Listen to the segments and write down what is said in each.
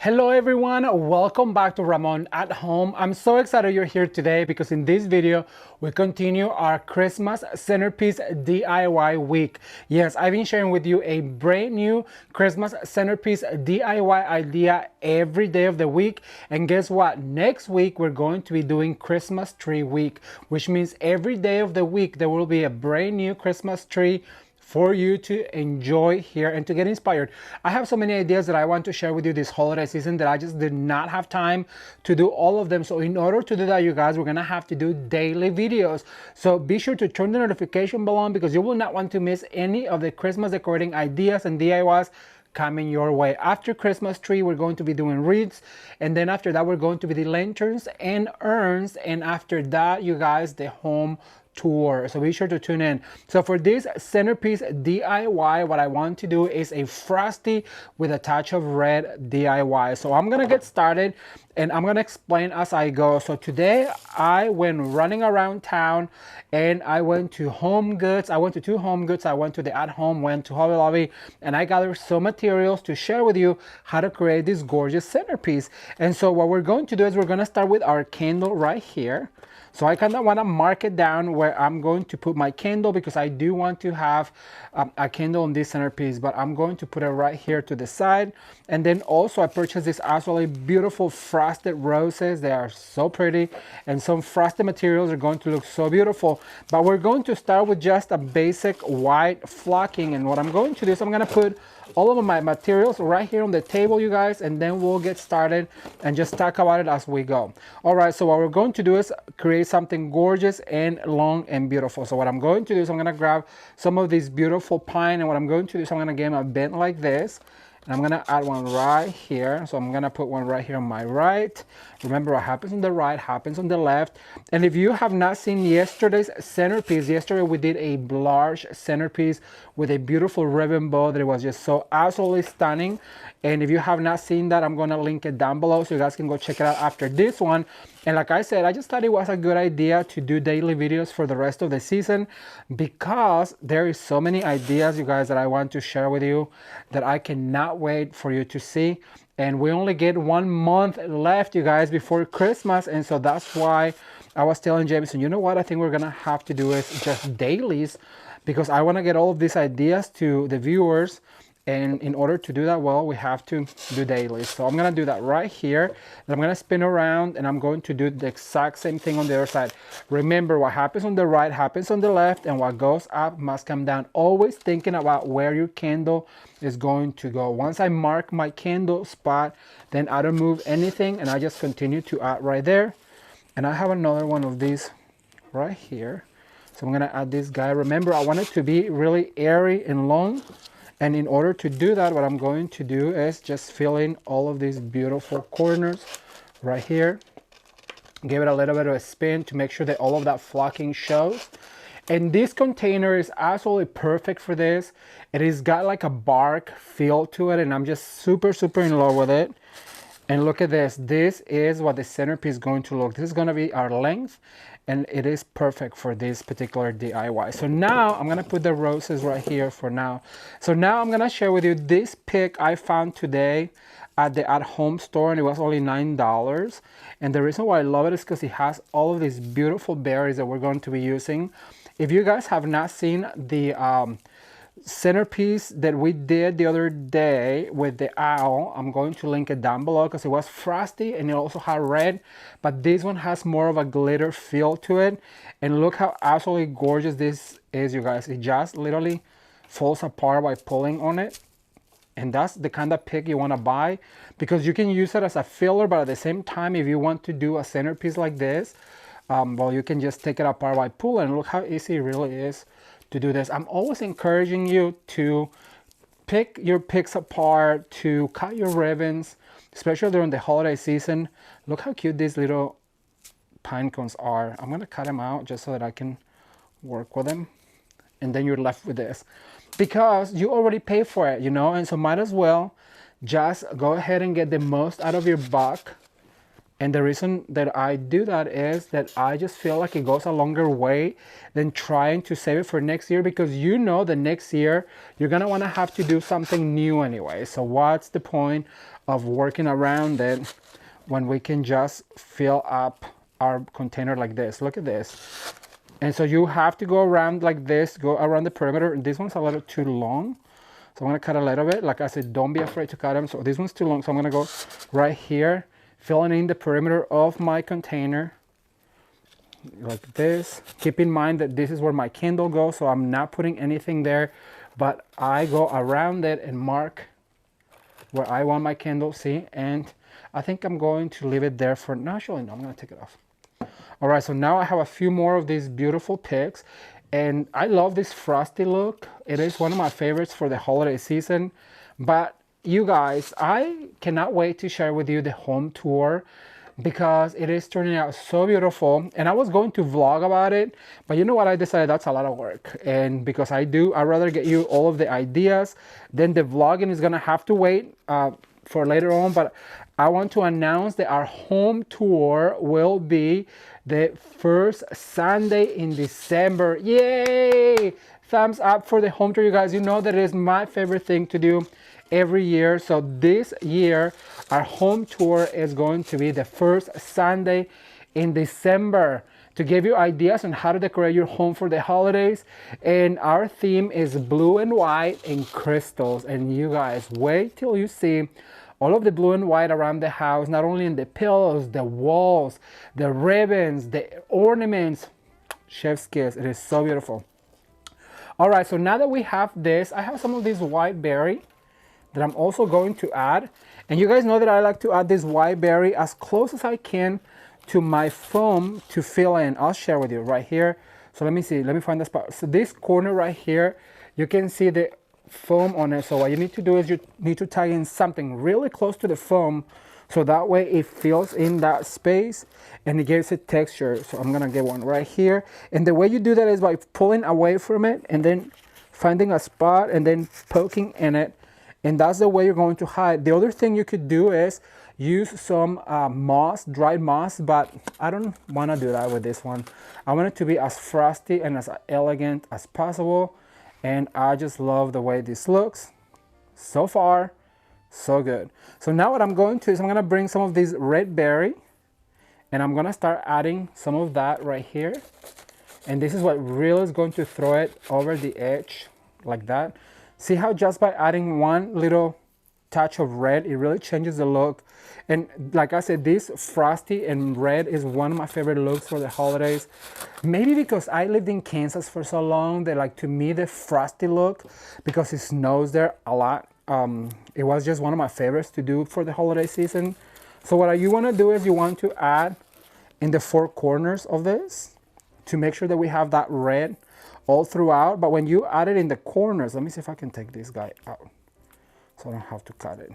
Hello everyone, welcome back to Ramon at Home. I'm so excited you're here today because in this video we continue our Christmas Centerpiece DIY week. Yes, I've been sharing with you a brand new Christmas Centerpiece DIY idea every day of the week. And guess what? Next week we're going to be doing Christmas tree week, which means every day of the week there will be a brand new Christmas tree for you to enjoy here and to get inspired. I have so many ideas that I want to share with you this holiday season that I just did not have time to do all of them. So in order to do that, you guys, we're gonna have to do daily videos. So be sure to turn the notification bell on because you will not want to miss any of the Christmas decorating ideas and DIYs coming your way. After Christmas tree, we're going to be doing wreaths, and then after that we're going to be the lanterns and urns, and after that, you guys, the home tour. So be sure to tune in. So for this Centerpiece DIY, what I want to do is a Frosty with a touch of red DIY. So I'm gonna get started and I'm gonna explain as I go. So today I went running around town and I went to Home Goods. I went to two Home Goods. I went to the At Home, went to Hobby Lobby, and I gathered some materials to share with you how to create this gorgeous centerpiece. And so what we're going to do is we're gonna start with our candle right here. So I kind of want to mark it down where I'm going to put my candle because I do want to have a candle on this centerpiece, but I'm going to put it right here to the side. And then also I purchased this absolutely beautiful frosted roses. They are so pretty, and some frosted materials are going to look so beautiful. But we're going to start with just a basic white flocking, and what I'm going to do is I'm going to put all of my materials right here on the table, you guys, and then we'll get started and just talk about it as we go. All right, so what we're going to do is create something gorgeous and long and beautiful. So what I'm going to do is I'm going to grab some of this beautiful pine, and what I'm going to do is I'm going to get them a bent like this. And I'm gonna add one right here. So I'm gonna put one right here on my right. Remember, what happens on the right happens on the left. And if you have not seen yesterday's centerpiece, yesterday we did a large centerpiece with a beautiful ribbon bow that was just so absolutely stunning. And if you have not seen that, I'm gonna link it down below so you guys can go check it out after this one. And like I said, I just thought it was a good idea to do daily videos for the rest of the season because there is so many ideas, you guys, that I want to share with you that I cannot wait for you to see. And we only get 1 month left, you guys, before Christmas. And so that's why I was telling Jameson, you know what, I think we're gonna have to do is just dailies because I wanna get all of these ideas to the viewers. And in order to do that, well, we have to do daily. So I'm gonna do that right here. And I'm gonna spin around and I'm going to do the exact same thing on the other side. Remember, what happens on the right happens on the left, and what goes up must come down. Always thinking about where your candle is going to go. Once I mark my candle spot, then I don't move anything and I just continue to add right there. And I have another one of these right here. So I'm gonna add this guy. Remember, I want it to be really airy and long. And in order to do that, what I'm going to do is just fill in all of these beautiful corners right here. Give it a little bit of a spin to make sure that all of that flocking shows. And this container is absolutely perfect for this. It has got like a bark feel to it, and I'm just super in love with it. And look at this. This is what the centerpiece is going to look. This is going to be our length, and it is perfect for this particular DIY. So now I'm going to put the roses right here for now. So now I'm going to share with you this pick I found today at the At Home store, and it was only $9. And the reason why I love it is because it has all of these beautiful berries that we're going to be using. If you guys have not seen the centerpiece that we did the other day with the owl, I'm going to link it down below because it was frosty and it also had red, but this one has more of a glitter feel to it. And look how absolutely gorgeous this is, you guys. It just literally falls apart by pulling on it. And that's the kind of pick you want to buy because you can use it as a filler, but at the same time, if you want to do a centerpiece like this, well, you can just take it apart by pulling. Look how easy it really is to do this. I'm always encouraging you to pick your picks apart, to cut your ribbons, especially during the holiday season. Look how cute these little pine cones are. I'm gonna cut them out just so that I can work with them. And then you're left with this because you already pay for it, you know, and so might as well just go ahead and get the most out of your buck And the reason that I do that is that I just feel like it goes a longer way than trying to save it for next year, because you know the next year you're gonna wanna have to do something new anyway. So what's the point of working around it when we can just fill up our container like this? Look at this. And so you have to go around like this, go around the perimeter. And this one's a little too long, so I'm gonna cut a little bit. Like I said, don't be afraid to cut them. So this one's too long, so I'm gonna go right here, filling in the perimeter of my container like this. Keep in mind that this is where my candle goes, so I'm not putting anything there, but I go around it and mark where I want my candle, see? And I think I'm going to leave it there for, no, actually, no, I'm gonna take it off. All right, so now I have a few more of these beautiful picks, and I love this Frosty look. It is one of my favorites for the holiday season. But you guys, I cannot wait to share with you the home tour, because it is turning out so beautiful. And I was going to vlog about it, but you know what, I decided that's a lot of work. And because I'd rather get you all of the ideas, then the vlogging is gonna have to wait for later on. But I want to announce that our home tour will be the first Sunday in December. Yay! Thumbs up for the home tour, you guys. You know that it is my favorite thing to do every year. So this year, our home tour is going to be the first Sunday in December, to give you ideas on how to decorate your home for the holidays. And our theme is blue and white and crystals. And you guys, wait till you see all of the blue and white around the house, not only in the pillows, the walls, the ribbons, the ornaments. Chef's kiss, it is so beautiful. All right, so now that we have this, I have some of this white berry that I'm also going to add. And you guys know that I like to add this white berry as close as I can to my foam to fill in. I'll share with you right here. So let me see, let me find the spot. So this corner right here, you can see the foam on it. So what you need to do is you need to tie in something really close to the foam, so that way it fills in that space and it gives it texture. So I'm gonna get one right here. And the way you do that is by pulling away from it and then finding a spot and then poking in it. And that's the way you're going to hide. The other thing you could do is use some moss, dried moss, but I don't want to do that with this one. I want it to be as frosty and as elegant as possible. And I just love the way this looks. So far, so good. So now what I'm going to is I'm going to bring some of this red berry, and I'm going to start adding some of that right here. And this is what really is going to throw it over the edge like that. See how just by adding one little touch of red, it really changes the look. And like I said, this frosty and red is one of my favorite looks for the holidays. Maybe because I lived in Kansas for so long that, like, to me, the frosty look, because it snows there a lot, it was just one of my favorites to do for the holiday season. So what you want to do is you want to add in the four corners of this to make sure that we have that red all throughout. But when you add it in the corners, let me see if I can take this guy out so I don't have to cut it.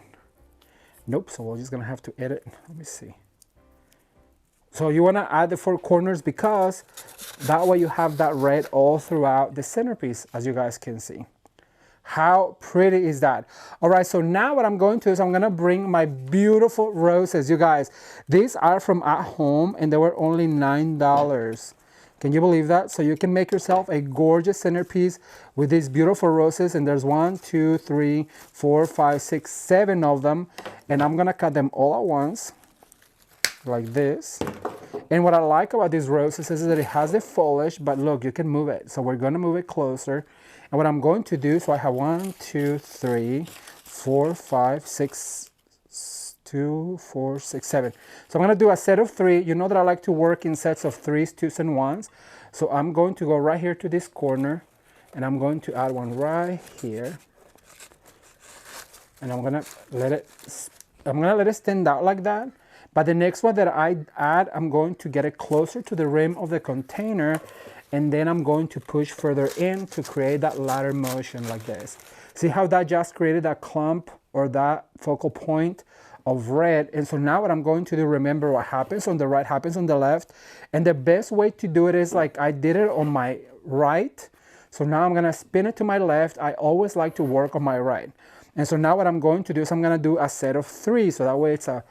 Nope, so we're just gonna have to edit. Let me see. So you wanna add the four corners, because that way you have that red all throughout the centerpiece, as you guys can see. How pretty is that? All right, so now what I'm going to is I'm gonna bring my beautiful roses. You guys, these are from At Home and they were only $9. Can you believe that? So you can make yourself a gorgeous centerpiece with these beautiful roses. And there's 1, 2, 3, 4, 5, 6, 7 of them. And I'm gonna cut them all at once, like this. And what I like about these roses is that it has the foliage, but look, you can move it. So we're gonna move it closer. And what I'm going to do, so I have 1, 2, 3, 4, 5, 6, 2, 4, 6, 7. So I'm gonna do a set of 3. You know that I like to work in sets of 3s, 2s, and 1s. So I'm going to go right here to this corner, and I'm going to add one right here. And I'm gonna let it stand out like that. But the next one that I add, I'm going to get it closer to the rim of the container, and then I'm going to push further in to create that ladder motion like this. See how that just created that clump or that focal point of red? And so now what I'm going to do, remember, what happens on the right happens on the left. And the best way to do it is like I did it on my right. So now I'm gonna spin it to my left. I always like to work on my right. And so now what I'm going to do is I'm gonna do a set of 3. So that way it's a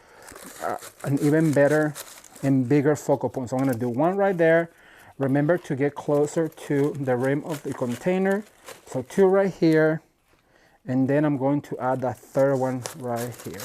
an even better and bigger focal point. So I'm gonna do one right there. Remember to get closer to the rim of the container. So 2 right here. And then I'm going to add that 3rd one right here.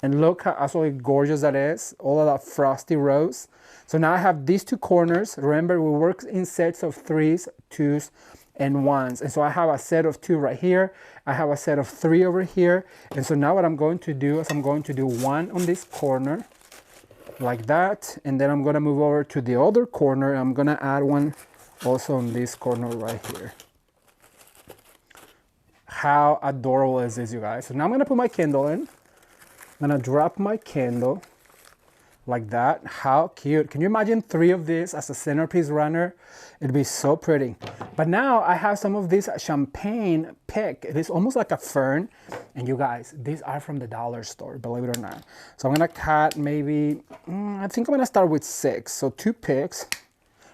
And look how absolutely gorgeous that is. All of that frosty rose. So now I have these 2 corners. Remember, we work in sets of 3s, 2s, and 1s. And so I have a set of 2 right here. I have a set of 3 over here. And so now what I'm going to do is I'm going to do 1 on this corner, like that. And then I'm going to move over to the other corner. And I'm going to add 1 also on this corner right here. How adorable is this, you guys? So now I'm going to put my candle in. I'm going to drop my candle like that. How cute. Can you imagine 3 of these as a centerpiece runner? It'd be so pretty. But now I have some of this champagne pick. It is almost like a fern. And you guys, these are from the dollar store, believe it or not. So I'm going to cut maybe, I think I'm going to start with 6. So 2 picks.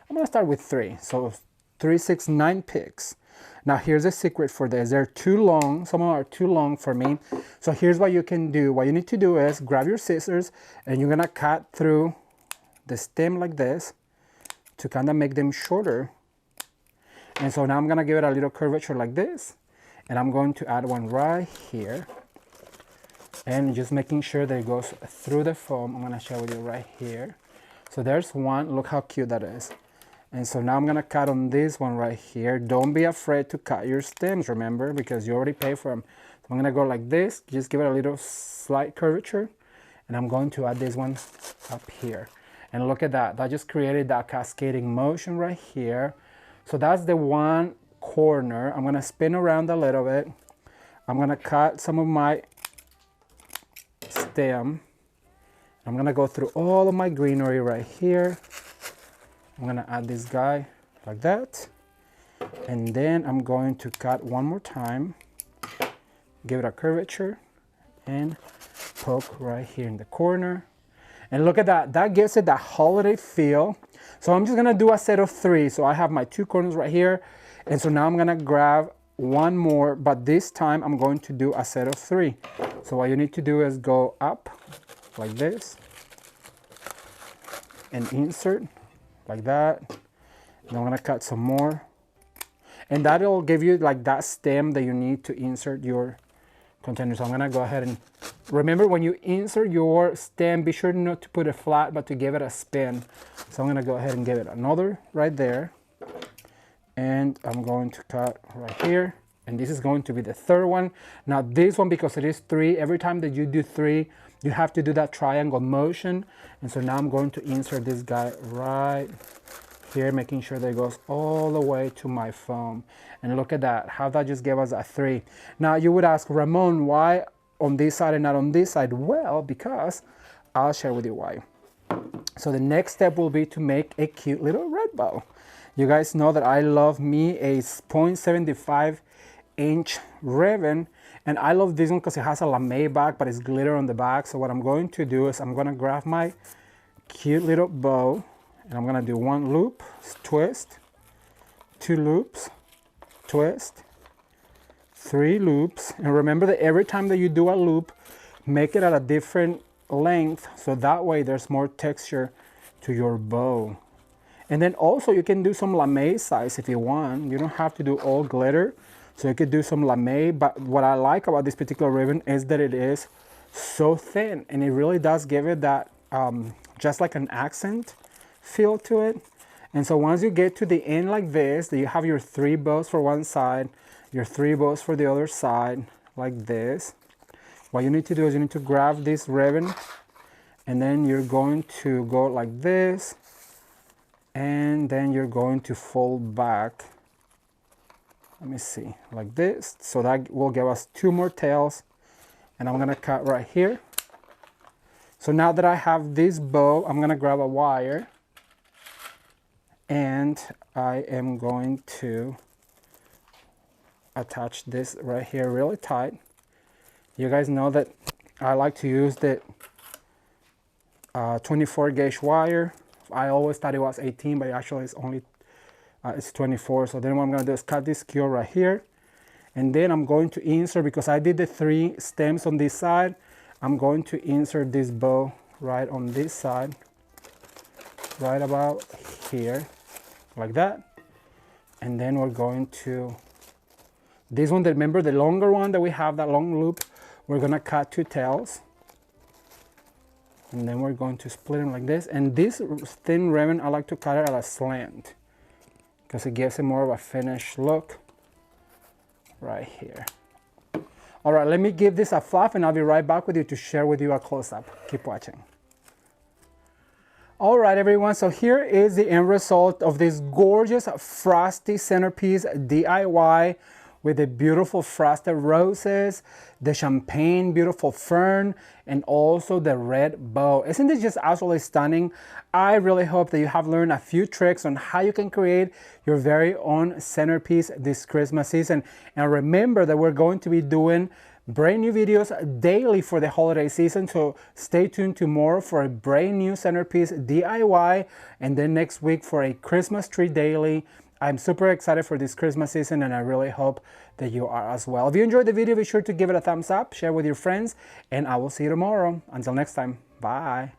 I'm going to start with 3. So 3, 6, 9 picks. Now here's the secret for this. They're too long. Some of them are too long for me. So here's what you can do. What you need to do is grab your scissors and you're gonna cut through the stem like this to kind of make them shorter. And so now I'm gonna give it a little curvature like this. And I'm going to add 1 right here. And just making sure that it goes through the foam. I'm gonna show you right here. So there's 1. Look how cute that is. And so now I'm gonna cut on this one right here. Don't be afraid to cut your stems, remember, because you already paid for them. So I'm gonna go like this, just give it a little slight curvature. And I'm going to add this one up here. And look at that, that just created that cascading motion right here. So that's the 1 corner. I'm gonna spin around a little bit. I'm gonna cut some of my stem. I'm gonna go through all of my greenery right here. I'm gonna add this guy like that. And then I'm going to cut 1 more time, give it a curvature, and poke right here in the corner. And look at that, that gives it that holiday feel. So I'm just gonna do a set of 3. So I have my 2 corners right here. And so now I'm gonna grab 1 more, but this time I'm going to do a set of 3. So what you need to do is go up like this and insert like that. And I'm gonna cut some more. And that'll give you like that stem that you need to insert your container. So I'm gonna go ahead and remember, when you insert your stem, be sure not to put it flat, but to give it a spin. So I'm gonna go ahead and give it another right there. And I'm going to cut right here. And this is going to be the 3rd one. Now this one, because it is 3, every time that you do 3, you have to do that triangle motion. And so now I'm going to insert this guy right here, making sure that it goes all the way to my foam. And look at that, how that just gave us a 3. Now you would ask, Ramon, why on this side and not on this side? Well, because I'll share with you why. So the next step will be to make a cute little red bow. You guys know that I love me a 0.75-inch ribbon, and I love this one because it has a lame back, but it's glitter on the back. So what I'm going to do is I'm gonna grab my cute little bow, and I'm gonna do 1 loop, twist, 2 loops, twist, 3 loops. And remember that every time that you do a loop, make it at a different length, so that way there's more texture to your bow. And then also you can do some lame size if you want. You don't have to do all glitter. So you could do some lame, but what I like about this particular ribbon is that it is so thin, and it really does give it that just like an accent feel to it. And so once you get to the end like this, that you have your 3 bows for one side, your 3 bows for the other side, like this. What you need to do is you need to grab this ribbon, and then you're going to go like this, and then you're going to fold back. Let me see, like this. So that will give us 2 more tails, and I'm gonna cut right here. So now that I have this bow, I'm gonna grab a wire, and I am going to attach this right here really tight. You guys know that I like to use the 24 gauge wire. I always thought it was 18, but actually it's only it's 24. So then what I'm gonna do is cut this skew right here, and then I'm going to insert, because I did the 3 stems on this side, I'm going to insert this bow right on this side, right about here, like that. And then we're going to, this one, remember the longer one that we have, that long loop, we're gonna cut 2 tails. And then we're going to split them like this. And this thin ribbon, I like to cut it at a slant because it gives it more of a finished look right here. All right, let me give this a fluff and I'll be right back with you to share with you a close-up. Keep watching. All right, everyone, so here is the end result of this gorgeous Frosty centerpiece DIY with the beautiful frosted roses, the champagne beautiful fern, and also the red bow. Isn't this just absolutely stunning? I really hope that you have learned a few tricks on how you can create your very own centerpiece this Christmas season. And remember that we're going to be doing brand new videos daily for the holiday season, so stay tuned tomorrow for a brand new centerpiece DIY, and then next week for a Christmas tree daily. I'm super excited for this Christmas season and I really hope that you are as well. If you enjoyed the video, be sure to give it a thumbs up, share with your friends, and I will see you tomorrow. Until next time, bye.